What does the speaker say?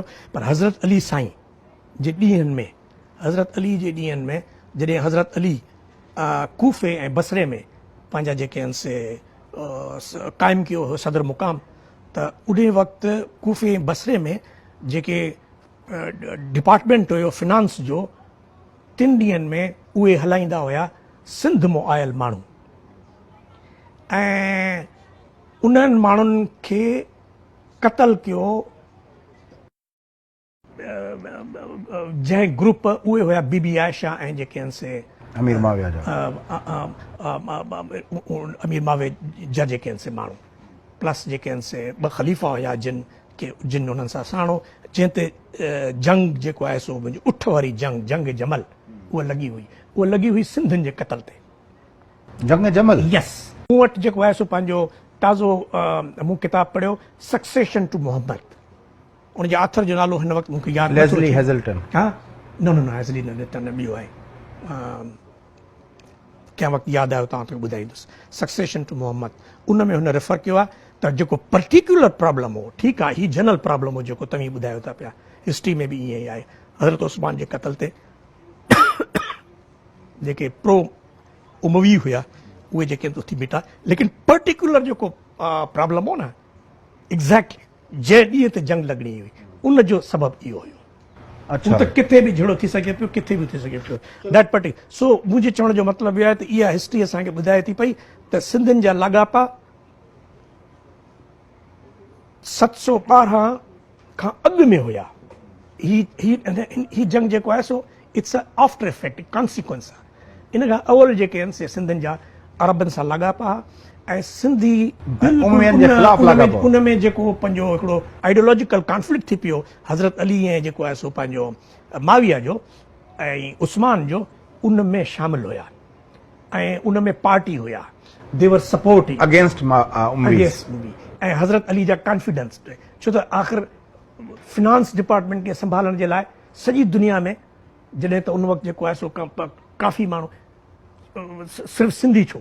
पर हज़रत अली साईं जे ॾींहंनि में हज़रत अली जे ॾींहंनि में जॾहिं हज़रत अली कूफ़े ऐं बसरे में पंहिंजा जेके आहिनि से क़ाइमु कयो हो सदर मुक़ाम त उन वक़्तु कूफ़े ऐं बसरे में जेके डिपार्टमेंट हुयो फिनांस जो 3 ॾींहंनि में उहे हलाईंदा हुया सिंध मां आयल माण्हू ऐं उन्हनि माण्हुनि खे क़तल कयो जंहिं ग्रुप उहे हुया बीबी आयशा ऐं जेके आहिनि से अमीर माविया जा अमीर मावे जा जेके आहिनि से माण्हू प्लस जेके आहिनि से 2 ख़लीफ़ा हुया जिन उन्हनि सां साणो जंहिं ते जंग जेको आहे सो मुंहिंजी उठ वारी जंग जमल उहा लॻी हुई सिंधियुनि जे क़तल ते जंग जमल यस मूं वटि जेको आहे सो पंहिंजो ताज़ो मूं किताबु पढ़ियो सक्सेशन टू मोहम्मद उनजे आथर जो नालो हिन वक़्तु मूंखे यादि लेज़ली हेज़ल्टन हा न हेज़ली न ॿियो आहे कंहिं वक़्तु यादि आयो तव्हां खे ॿुधाईंदुसि सक्सेशन टू मोहम्मद उन में हुन रेफर कयो आहे त जेको पर्टिकुलर प्रॉब्लम हो ठीकु आहे हीउ जनरल प्रॉब्लम हो जेको तव्हीं ॿुधायो था पिया हिस्ट्री में बि ईअं ई आहे हज़रत उस्मान जे क़तल ते जेके प्रो उमवी हुया उहे जेके उथी बीठा लेकिन पर्टिकुलर जेको प्रॉब्लम हो न एग्ज़ैक्टली जंहिं ॾींहं ते जंग लॻणी हुई उन जो सबबु इहो हुयो अच्छा त किथे बि झड़ो थी सघे पियो किथे बि थी सघे पियो दैट पर्टिकुलर सो मुंहिंजे चवण जो मतिलबु इहो आहे त इहा हिस्ट्री असांखे ॿुधाए थी पई त सिंधियुनि जा लाॻापा 712 खां अॻु में हुया ही जंग जेको आहे so it's a after effect consequence आहे इन खां अवल जेके आहिनि से सिंधियुनि जा अरबनि सां लाॻापा ऐं सिंधी उन में जेको पंहिंजो हिकिड़ो आइडियोलॉजिकल कॉन्फ्लिक्ट थी पियो हज़रत अली ऐं जेको आहे सो पंहिंजो माविया जो ऐं उस्मान जो उन में शामिल हुया ऐं उन में पार्टी हुया देवर सपोर्ट अगेंस्ट ऐं हज़रत अली जा कॉन्फिडेंस छो त आख़िर फिनांस डिपार्टमेंट खे संभालण जे लाइ सॼी दुनिया में जॾहिं त उन वक़्तु जेको आहे सो काफ़ी माण्हू सिर्फ़ु सिंधी छो